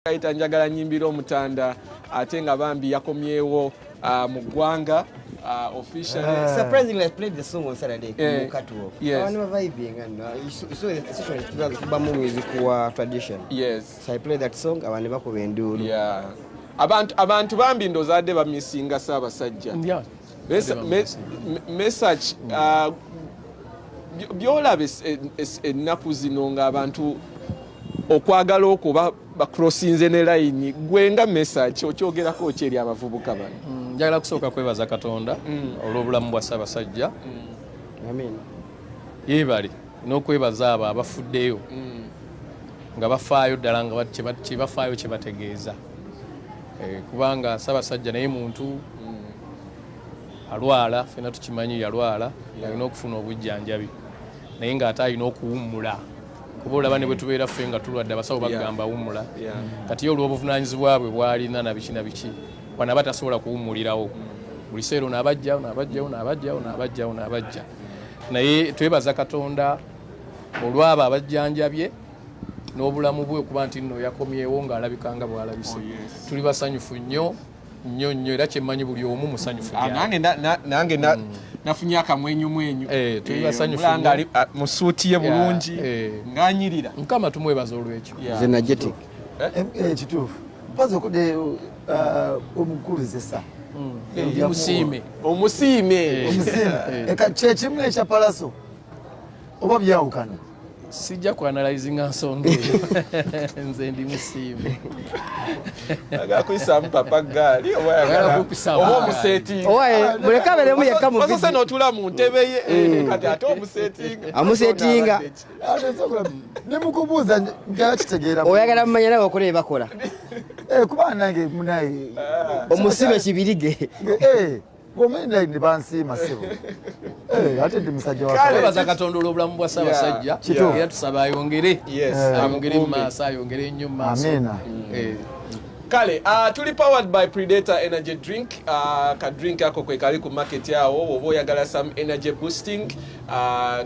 Kaita njagala nyimbira omutanda ate nga bambi yakomyewo mu ggwanga officially. Surprisingly, I played the song on Saturday. Catwalk. Yes. I never vibing and so it's Bamu music wa tradition. Yes. So I played that song. I never go and do. Yeah. Abantu bambi ndozadde bamisinga Ssaabasajja. Yeah. Message byolabe ennaku zino ng'abantu okwagala okuba bakrossinze ne line gwenga message okyogerako okyeri abavubuka bano. Njagala kusooka kwebaza Katonda olw'obulamu bwa Ssaabasajja. Amen. Yeebali n'okwebaza abo abafuddeyo nga bafaayo ddala nga bafaayo kye bategeeza. Kubanga Ssaabasajja naye muntu alwala, ffenna tukimanyi yalwala, alina okufuna obujjanjabi naye ng'ate alina okuwummula. Kuba olaba ne bwe tubeera ffe nga tulwadde abasawo bagamba wummula. Kati ye olw'obuvunaanyizibwa bwe bw'alina na biki na biki wanaba tasobola kuwummulirawo. Buli seero n'abajja naye twebaza Katonda olw'abo abajjanjabye n'obulamu bwe okuba nti nno yakomyewo ng'alabika nga bw'alabise. Tuli basanyufu nnyo era kyemmanyi buli omu musanyufu. Nange nafunye akamwenyumwenyu. Tuli basanyufu mu suuti ye bulungi ng'anyirira. Mukama tumwebaza olw'ekyo. Energetic. Kituufu. Mpaza okude omukuluzesa. Omusiime. Kyekimu ekya palaso oba byawukana. Sijja kuanalyzinga nsonga eyo. Nze ndi musiime. Agakuyisaamu papa gaali oba omuseetinga. Owaye muleka abeeremu yekka mu Osose n'otula mu ntebe ye kati ate omuseetinga. Amuseetinga. Ne mukubuuza ngakitegeera. Oyagala mumanya nawe okola bye bakola. Kuba nange munaye omusiime kibirige. Gomenda ne bansiima ssebo. Ate ndi musajja wa twebaza Katonda olw'obulamu bwa Ssaabasajja era tusaba ayongere mu maaso ayongere ennyo mu maaso. Amina. Kale, tuli powered by Predator Energy Drink. Ka drink ako kwe kali ku market yawo oba oyagala some energy boosting.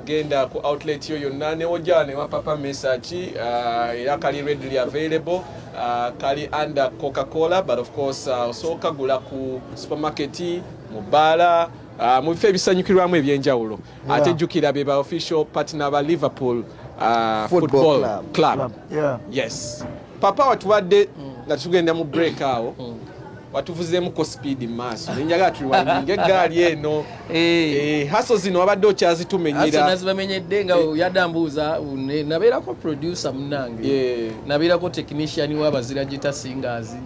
Genda ku outlet yo yonna ne ojja ne wapapa message era kali readily available. Kali under Coca-Cola, but of course osooka gula ku supermarket mu bbaala mu bifo ebisanyukirwamu ebyenjawulo. Ate jjukira be ba official partner ba Liverpool Football Club. Yes. Papa watuwadde nga tugenda mu break awo watuvuzeemuko speed maaso nenjagala tuliwandinga eggaali eno haso zino wabadde okyazitumenyera nazibamenyedde nga yadambuuza nabeerako producer munange nabeerako technician w'abazira gita singers.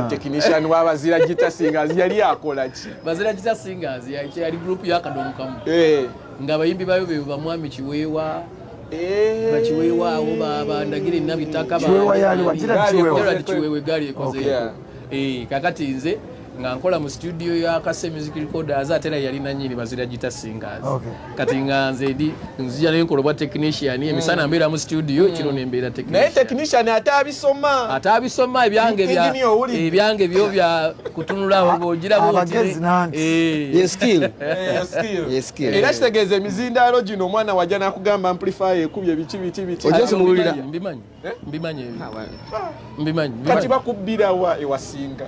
Technician w'abazira gita singers yali akola ki? Bazira gita singers yali group y'akadomo kamu nga abayimbi bayo be bamwami Kiweewa bakiweewa abo bandagire nabitaka Kiweewa gaali ekoze kakati nze nga nkola mu studio ya Kase Music Recorders ate era yali nanyini bazira gita singers. Kati nga nze nzija nenkolobwa technician emisana mbeera mu studio kino nembeera technician. Naye technician atabisoma ebyange byo bya kutunulawo bogira skill. Era kitegeeza emizindaalo gino omwana wajja n'akugamba amplifier ekubye biki. Ojose muwulira. Mbimanyi. Kati bakubbira wa ewasinga.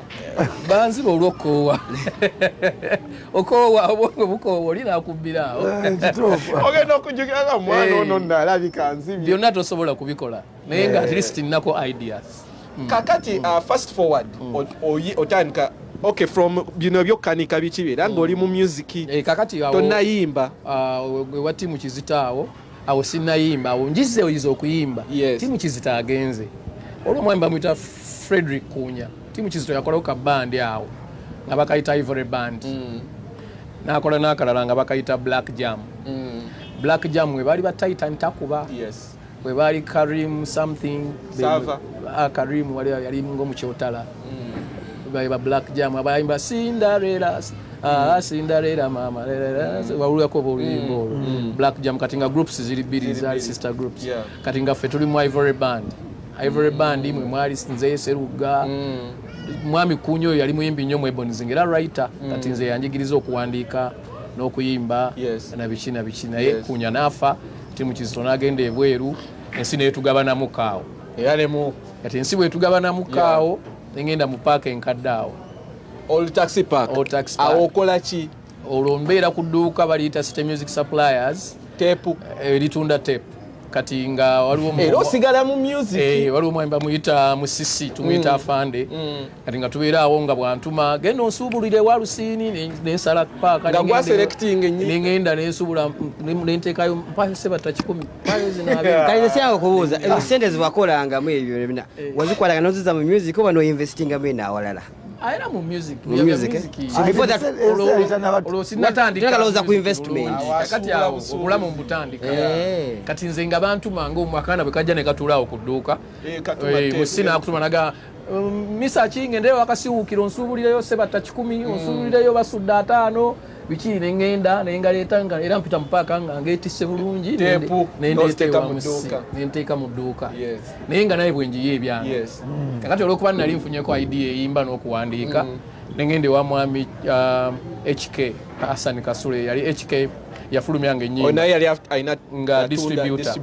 Banziba olw'okoowa. Okoowa obwongo bukoowa oli n'akubbira awo. Ogenda okujjukira nga mwana ono naalabika nzibye. Byonna tosobola kubikola naye nga at least nnako ideas. Kakati fast forward otandika okay from bino byokkanika biki era ng'oli mu music kakati awo tonnayimba wa timu Kizita awo sinnayimba awo njize okuyimba timu Kizita agenze olw'omwami bamuyita Frederick Kunya. Timu Kizito yakolako ka band awo nga bakayita Ivory Band. Nakola n'akalala nga bakayita Black Jam. Black Jam we bali ba Titan takuba. We bali Karim something. Karim wali yali ngo mu Kyotala. Bali ba Black Jam abayimba Cinderella. Cinderella mama. Wawulako bolimbo. Black Jam katinga groups ziri biri za sister groups. Katinga ffe tuli mu Ivory Band. Ivory Band imwe mwali Nze Seruga. Mwami Kunyo yali muyimbi nnyo mu Ebony Zingera writer kati nze yanjigiriza okuwandiika n'okuyimba na biki naye Kunya n'afa timu Kizito n'agenda ebweru ensi neetugabanamu kaawo kati ensi bwe tugabana mukaawo ngenda mu paaka enkadde awo Old Taxi Park awo okola ki olwo mbeera ku dduuka baliyita City Music Suppliers tepu eritunda tape kati nga waliwo era osigala mu music waliwo mwemba muyita musisi tumuyita afande kati nga tubeera awo nga bwantuma genda onsuubulire wa Lusiini nensala paaka nga gwa selecting nengenda nensuubula nenteekayo mpayo sebata 10 mpayo zinaabiri kale nsiawo kubuuza sente zibakolangamu ebyo byonna wazikwatanga noziza mu music oba noinvestinga mu awalala era mu music before that olwosinatandikaloza ku investment kati awo obulamu mbutandika kati nze nga bantuma ngaomwakaana bwe kajja ne katulaawo ku dduuka musina akutuma naga misa kingendeyo wakasiwuukira onsuubulireyo sebata 10 onsuubulireyo basudde 5 biki nengenda nengaleeta nga era mpita mupaaka nga ngeetisse bulungi nenteeka mu dduuka naye nga naye bwenjiyo ebyange kakati olwokuba nali nfunyeko idea eyimba n'okuwandiika nengende wa mwami HK Hassan Kasule yali HK yafulumyanga ennyimba nga distributor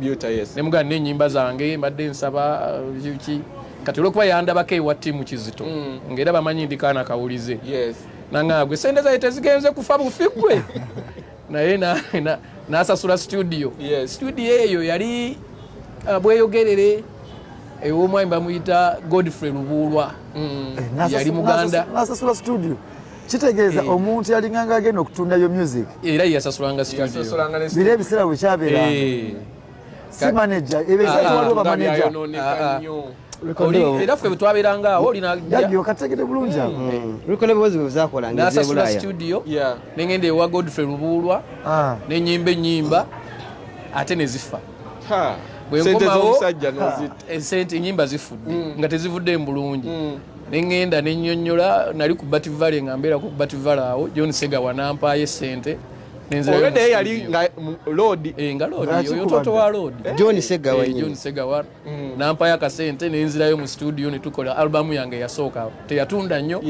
nemugaa n'ennyimba zange mbadde nsaba ki kati olwokuba yandabako ewa ttiimu Kizito ng'era bamanyi ndikaana kawulize nangagwe sente zaye tezigenze kufa bufikwe naye nasasula studio eyo yali bweyogerere ew'omwami bamuyita Godfrey Lubuulwa yali Muganda nasasula studio kitegeeza omuntu yalinganga agenda okutundayo music era yasasulanga studio bire ebiseera bwe kyabeera si manager ebeera waliwo bamanager era ffe bwe twabeeranga awo kategere bulungi nasasula studio nengenda ewa Godfrey Lubuulwa nenyimba ennyimba ate nezifa bwenkomawo esente ennyimba zifudde nga tezivudde mbulungi nengenda nenyonnyola nali ku Bat Valley nga mbeera ku Bat Valley awo John Segawa nampaayo esente olwedde yali nga Lord nga Lord oyo toto wa Lord John Segawa John Segawa nampaayo akasente nenzirayo mu studio ne tukola albamu yange yasooka teyatunda nnyo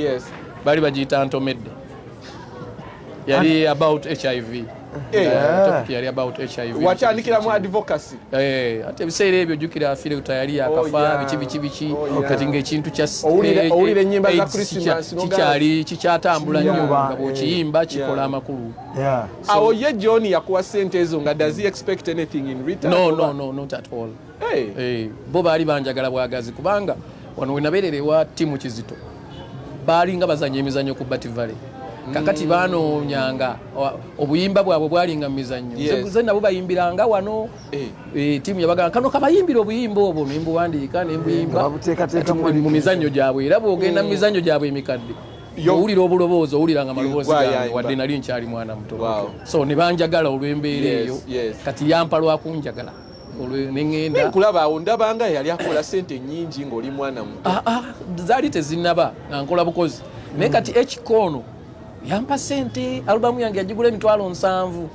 bali bagiyita Ntomedde yali about HIV yali about HIV watandikiramu advocacy ate ebiseera ebyo jjukira afiire tayali akafa biki kati ng'ekintu owulira ennyimba za Christmas kikyatambula nnyo nga bw'okiyimba kikola amakulu awo ye John yakuwa sente ezo nga does he expect anything in return? No, not at all. Bo baali banjagala bwagazi kubanga wano wenabeerera ewa ttiimu Kizito baalinga bazanya emizannyo ku Bat Valley kakati banoonyanga obuyimba bwabwe bwalinga mu mizannyo ze nabo bayimbiranga wano ttiimu yabagamba kano kabayimbira obuyimba obwo nembuwandiika nembuyimba mu mizannyo gyabwe era bw'ogenda mu mizannyo gyabwe emikadde owulira obuloboozi owuliranga amaloboozi gange wadde nali nkyali mwana muto so ne banjagala olw'embeera eyo kati yampa lwakunjagala nengenda nkulaba awo ndabanga yali akola sente nnyingi ng'oli mwana muto zaali tezinnaba nga nkola bukozi naye kati ekikono yampa sente alubamu yange yagigula $7,000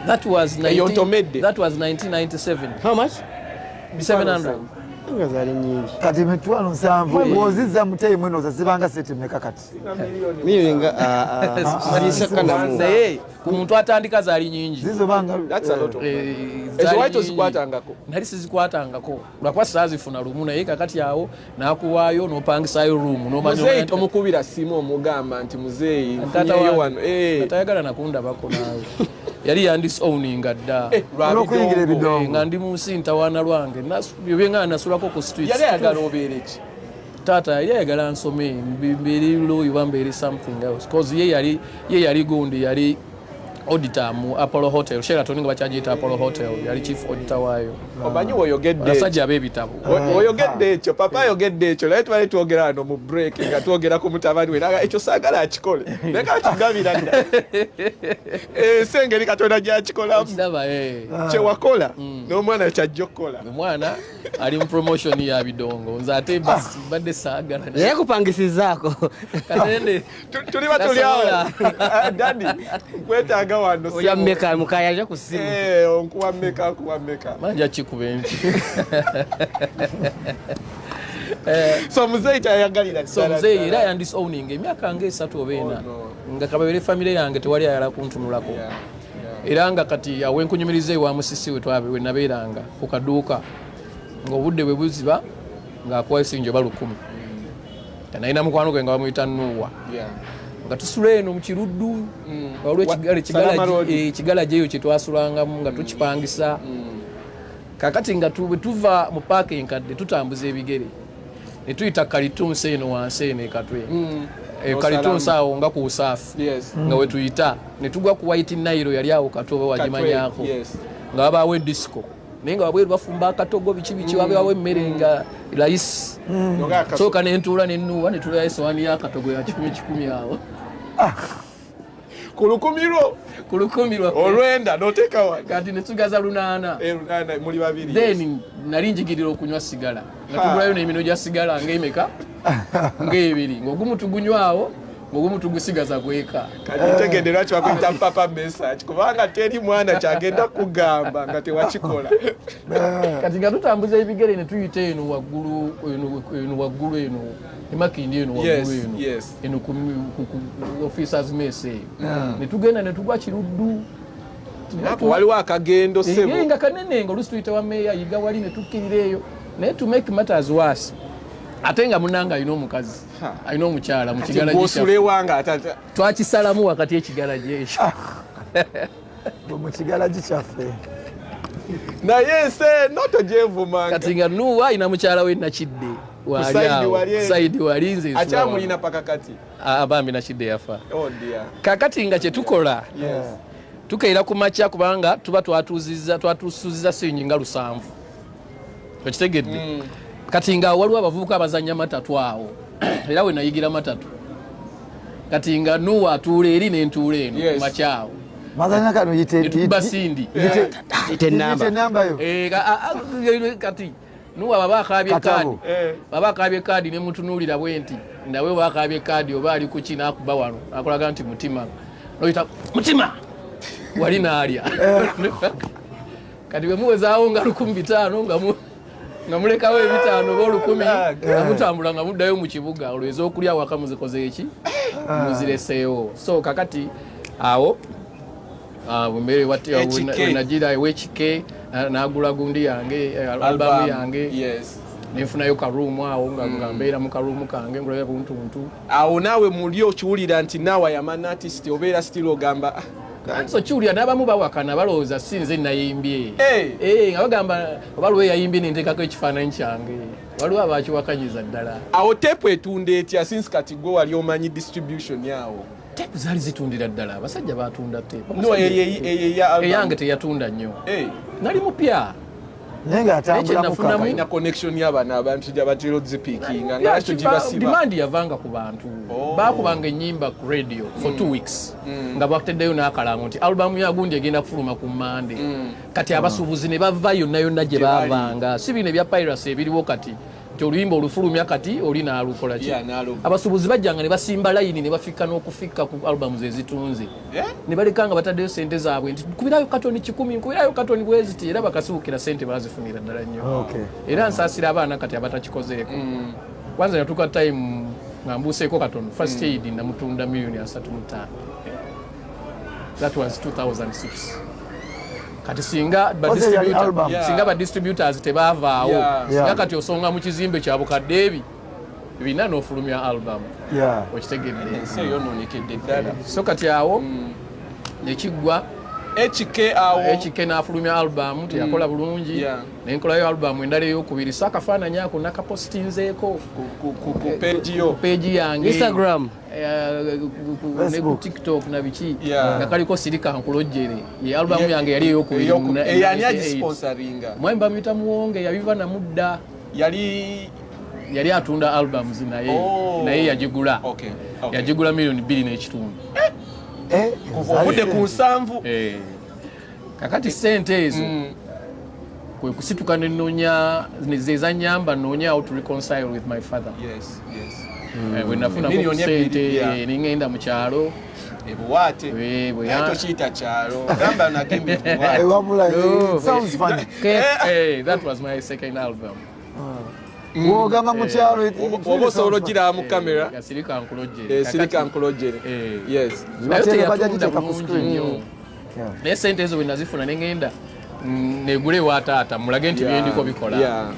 that was 1997 how much 700 ngazali nyingi kati $7,000 bwozizza mu time eno zazibanga sente mmeka kati milioni nga naye ku muntu atandika zaali nyingi zizo banga ezo zikwatangako nali sizikwatangako lwakuba saazifuna lumu naye kakati awo nakuwaayo nopangisayo room muzeeyi tomukubira simu omugamba nti muzeeyi nfunyeyo wano tayagala nakundabako naawe yali yandisowninga dda olw'okuyingira ebidongo nga ndi mu nsi ntawaana lwange byenga nasulako ku street yali ayagala obeere ki taata yali ayagala nsome mbeere lawyer oba mbeere something else cause ye yali gundi yali auditor mu Apollo Hotel Sheraton nga bakyagiyita Apollo Hotel yali chief auditor waayo omanyi woyogedde abasajja ab'ebitabo oyogedde ekyo papa ayogedde ekyo naye twali twogera wano mu break nga twogera ku mutabani we naga ekyo saagala akikole naye kakigabira dda engeri Katonda gyakikolamu kyewakola n'omwana kyajja okukola omwana ali mu promotion ya bidongo nze ate badde saagala naye kupangisizaako tuli batuli awo dadi nkwetaaga wano oya mmeka mukaya aja ku simu onkuwa mmeka manja kikuba enki so muzeeyi kyayagalira so muzeeyi era yandisowninga emyaka nga 3 oba 4 nga kababere famire yange tewali ayala kuntunulako era nga kati awenkunyumiriza ewa musisi we nabeeranga ku kaduuka ng'obudde bwe buziba ng'akuwa esinjoba 1,000 nalina mukwano gwe nga bamuyita Nuwa nga tusula eno mu Kiruddu waliwo ekigala gyeyo kye twasulangamu nga tukipangisa kakati nga tuva mu paaka enkadde tutambuza ebigere ne tuyita Kalitunsi eno wansi eno ekatwe Kalitunsi awo nga ku Usaafu nga we tuyita ne tugwa ku White Nile yali awo Katobe wagimanyako nga wabaawo disco naye nga wabweru bafumba akatogo biki wabaawo emmere nga layisi sooka nentuula nennuwa ne tulya esowaani y'akatogo ya 10 awo ku lukumi lwo olwenda n'oteeka wa kati ne tugaza 8 muli babiri then nali njigirira okunywa sigala nga tugulayo n'emino gya sigala ng'emeka ng'ebiri ng'ogumu tugunywawo ng'ogumu tugusigaza gweka kati tegende lwaki bakwita papa message kubanga teri mwana kyagenda kugamba nga tewakikola kati nga tutambuza ebigere ne tuyita eno waggulu eno emakindi eno waggulu eno ku officers mess ne tugenda ne tugwa Kiruddu waliwo akagendo sebo nga kanene nga olusi tuyita wa meya yiga wali ne tukkirira eyo naye to make matters worse ate nga munanga alina omukazi alina omukyala mu kigala twakisalamu wakati ekigala gyekyo mu kigala gikyaffe naye nse notogyevumanga kati nga Nuwa alina mukyala we Nakidde saidi walinze akyamulina paka kati abambi Nakidde yafa kakati nga kyetukola tukeera ku makya kubanga tuba twatusuziza senyi nga 7 okitegedde kati nga waliwo abavubuka abazanya matatu awo era we nayigira matatu kati nga Nuwa atuula eri n'entuula eno ku makyawo mazanya kano basindi namba yo kati Nuwa baba akabye kaadi ne mutunuulira bwenti nawe bakabye kaadi oba ali ku kina akuba wano akolaga nti mutima noyita mutima wali naalya kati bwe muwezaawo nga 15 nga mulekawo 5 oba 10 nga mutambula nga muddayo mu kibuga olweza okulya waka muzikoze eki muzireseewo so kakati awo bwembeere wenagira ewekike nagula gundi yange albamu yange nenfunayo karuumu awo nga mbeera mu karuumu kange ngulabya buntuntu awo naawe muli okiwulira nti naawe yaman artist obeera still ogamba so kiwulira n'abamu bawakana balowooza sinze nayimbye nga bagamba oba yayimbye nenteekako ekifaananyi kyange waliwo abakiwakanyiza ddala awo tepu etunda etya since kati gwe wali omanyi distribution yawo tepu zaali zitundira ddala abasajja batunda tepu eyange teyatunda nnyo nali mupya nenga atambula ina connection y'abaana abantu gyabatera ozipiikinga ngakyo gibasiba demand yavanga ku bantu bakubanga ennyimba ku radio for 2 weeks nga bateddeyo n'akalango nti albamu yagundi egenda kufuluma ku Monday kati abasuubuzi ne bava yonna gye baavanga si bino ebya piracy ebiriwo kati nti oluyimba olufulumya kati oli naalukola ki abasuubuzi bajjanga ne basimba layini ne bafika n'okufika ku albamu zezitunze ne baleka nga bataddeyo sente zaabwe nti kubirayo katoni 10 kubirayo katoni bweziti era bakasibukira sente bazifunira ddala nnyo era nsaasira abaana kati abatakikozeeko kwanza yatuka time nga mbuuseeko katono first aid namutunda $3.5 that was 2006 kati singa ba distributors tebaavaawo singa kati osonga mu kizimbe kya bukadde ebi bina n'ofulumya album okitegedde ensi eyonoonekedde ddala so kati awo nekiggwa HK n'afulumya album teyakola bulungi nenkolayo album endala eyokubiri so akafaananyi ako nakapositinzeeko ku peegi yange Instagram ne ku TikTok na biki nga kaliko sirika nkulojjere ye album yange yali eyokubiri eyani agisponsoringa mwemba muyita muwonge yabiva na mudda yali atunda albums naye yagigula yagigula $2.5 ovudde ku 7 kakati sente ezo kwe kusituka nenoonya zezanyamba noonya how to reconcile with my father wenafuna sente ningenda mu kyalo ebuwaate tokiyita kyalo gamba nagembe that was my second album wogamba mu kyalo oba osobola ogiraba mu kamera sirika nkulojjere naye sente ezo bwe nazifuna nengenda negule wa taata mulage nti byendiko bikola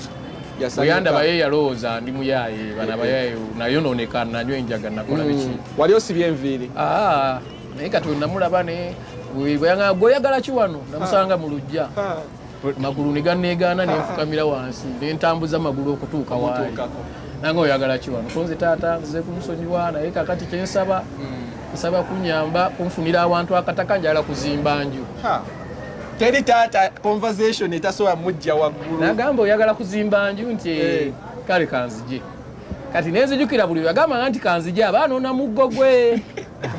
Oyanda baye yalooza ndi muyaye bana baye nayo nonekana nyo enjaga nakola biki. Wali osibye enviiri. Naye kati namulaba ne bweyanga goyagala kiwano namusanga mu lujja. Magulu ne ganneegaana ne nfukamira wansi ne ntambuza amagulu okutuuka waali. Nange oyagala kiwano konze taata nze kumusonyiwa naye kakati kyensaba nsaba kunyamba kunfunira abantu akataka njala kuzimba nju. Teri taata conversation etasobola mujja waggulu. Nagamba oyagala kuzimba nju nti kale kanzije. Kati nenzijukira buli yagamba nti kanzije abaana muggo gwe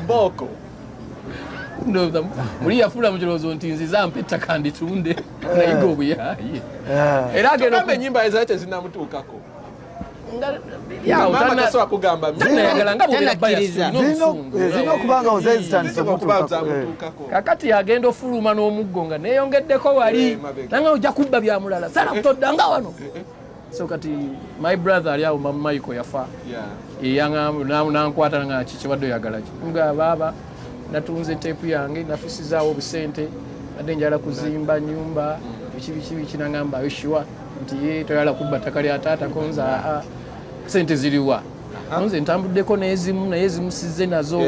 mboko. Ndo muri yafula mukirozo nti nziza mpeta kandi tunde nayigo buyaye. Era agenda nyimba ezate zinamutuukako. Mama tasobola kugamba yagala nga bwe Tanakiriza. Zino kubanga ozayizitandise mutuukako. Kakati yagenda ofuluma n'omuggo nga neeyongeddeko wali nanga ojja kubba bya mulala sala kutoddanga wano. So kati my brother ali awo mama Michael yafa. Nankwata nga kikibadde oyagala ki. Nga baba natunze tepu yange nafisizaawo obusente adde njala kuzimba nyumba biki nangamba yoshiwa nti toyala kubba ttaka lya taata konza sente ziriwa konze ntambuddeko n'ezimu sizze nazo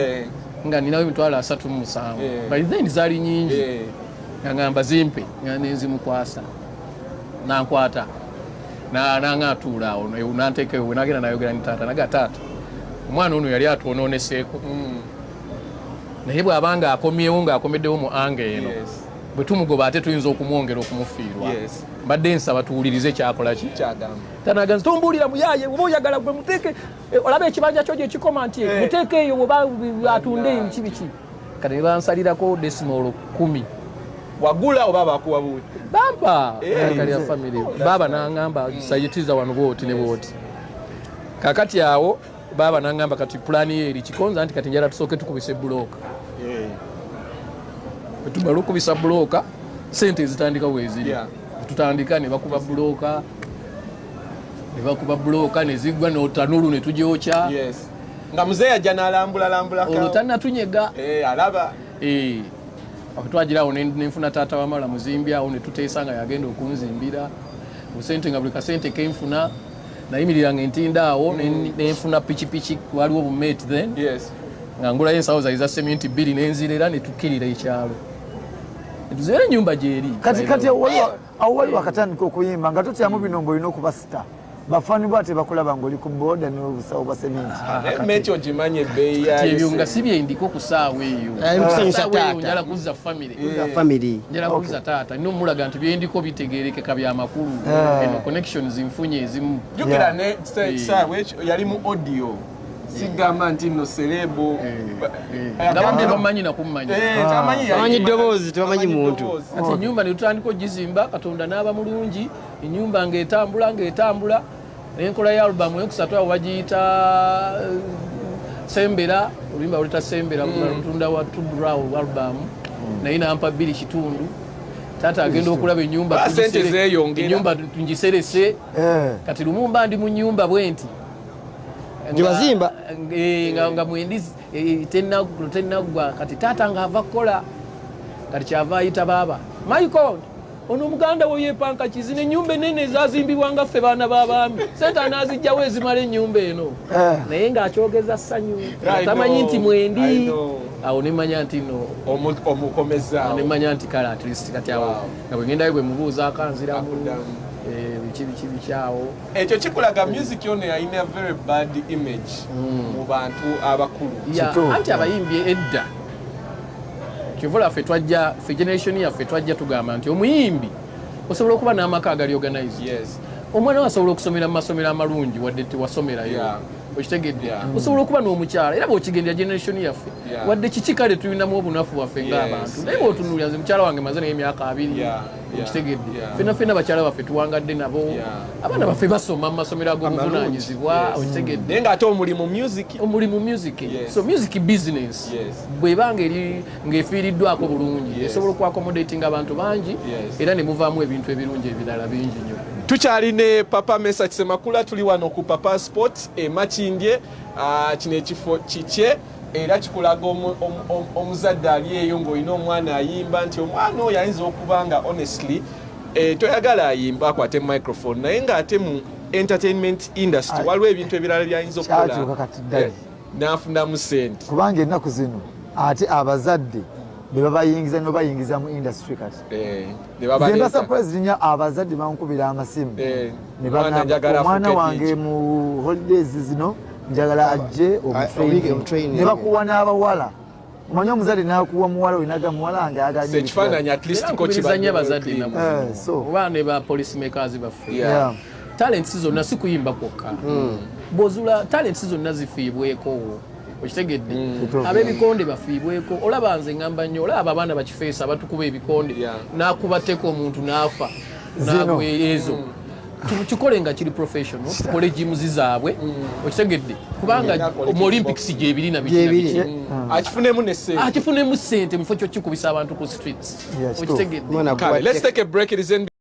nga ninawo emitwalo 37 by then zaali nyingi nangamba zimpe nga nenzimukwasa nankwata nanga atuula awo nanteekewo nagenda nayogera ni taata naga taata omwana ono yali atwononeseeko naye bw'abanga akomyewo ng'akomeddewo mu ange eno bwe tumugoba ate tuyinza okumwongera okumufiirwa mbadde nsaba tuwulirize kyakola ki tanaganza tombuulira muyaye oba oyagala gwe muteeke olaba ekibanja kyo gye kikoma nti muteeke eyo oba atunde biki kati ne bansalirako desimolo 10 wagula oba bakuwa buti bampa kali ya family baba nangamba sayitiza wano boti ne boti kakati awo baba nangamba kati plani eri kikonza anti kati njala tusoke tukubise bloka tumala okubisa bloka sente zitandika weziri tutandika ne bakuba bloka ne zigwa n'otanulu ne tujyocha nga muzee ajja n'alambula olutana tunyega alaba twagirawo nenfuna taata wamala muzimbya awo ne tuteesa nga yagenda okunzimbira busente nga buli kasente kenfuna nayimiriranga entinda awo nenfuna pichipichi waliwo obumate then nga ngulayo ensawo zaiza sementi 2 nenzirera ne tukirira ekyalo tuzere nyumba gyeri kati awo waliwo akatandika okuyimba nga totyamu bino ng'olina okuba sita bafani bwate bakulaba ng'oli ku booda n'obusawo ba sementi meti ogimanye ebbeeyi yayo ebyo nga si byendiko ku saawa eyo njala kuzza family njala kuzza taata nina omulaga nti byendiko bitegeerekeka byamakulu eno connections nfunye ezimu jukira ne saawa ekyo yali mu audio sigamba nti nno serebo ngabadde bamanyi nakummanyi amanyi ddoboozi tebamanyi muntu ati ennyumba ne tutandika ogizimba katonda n'aba mulungi ennyumba ng'etambula n'enkola ya alubamu eyokusatu awo bagiyita sembera oluyimba luyita sembera lutunda wa tudrawo alubamu naye nampa 2 kitundu taata agenda okulaba ennyumba ngiserese kati Lumumba ndi mu nnyumba bwe nti Jiwazimba nga mwendizi tenagwa kati taata ng'ava kukola kati kyava ayita baba Michael ono muganda wo yepanka kizi n'ennyumba enene ezazimbibwa nga ffe baana b'abaami sente anaazijjawo ezimala ennyumba eno naye ng'akyogeza ssanyu tamanyi nti mwendi awo nemanya nti no omukomeza nemanya nti kale at least kati awo nga bwe ngendayo bwe mubuuza akanziramu biki bikyawo ekyo kikulaga music ono yalina very bad image mu bantu abakulu anti abayimbi edda kivula ffe generation yaffe twajja tugamba nti omuyimbi osobola okuba n'amaka agali organized omwana wasobola okusomera mu masomero amalungi wadde tewasomerayo okitegedde osobola okuba n'omukyala era bw'okigendera generation yaffe wadde kiki kale tulinamu obunafu bwaffe ng'abantu naye bw'otunuulira nze mukyala wange maze naye emyaka 2 okitegedde ffenna bakyala baffe tuwangadde nabo abaana baffe basoma mu masomero ag'obuvunaanyizibwa okitegedde naye ng'ate omuli mu music so music business bw'ebanga eri ng'efiiriddwako bulungi esobola okuaccommodating abantu bangi era ne muvaamu ebintu ebirungi ebirala bingi nnyo. Tukyali ne Papa Mesa Kisemakula tuli wano ku Papa Sport Makindye kino ekifo kikye era kikulaga omuzadde ali eyo ng'olina omwana ayimba nti omwana oyo ayinza okuba nga honestly toyagala ayimba akwate microphone naye ng'ate entertainment industry waliwo ebintu ebirala byayinza okukola n'afunamu ssente kubanga ennaku zino ate abazadde be babayingiza no bayingiza mu industry kati zemba surprise nnyo abazadde bankubira amasimu ne bagamba omwana wange mu holidays zino njagala ajje omutraining ne bakuwa n'abawala omanyi omuzadde n'akuwa muwala olinaga muwala wange ayagala ekifaananyi at least ko kibazanya abazadde nabo oba ne ba police makers baffe talents zonna si kuyimba kwokka bw'ozula talents zonna zifiibweko okitegedde ab'ebikonde bafiibweko olaba nze ngamba nnyo olaba abaana bakifeesa abatukuba ebikonde n'akubatteko omuntu n'afa nagwe ezo tukikole nga kiri professional tukole jimuzi zaabwe okitegedde kubanga mu olympics gyebiri na biki akifunemu ssente mu kifo kyo kikubisa abantu ku streets okitegedde. Let's take a break. It is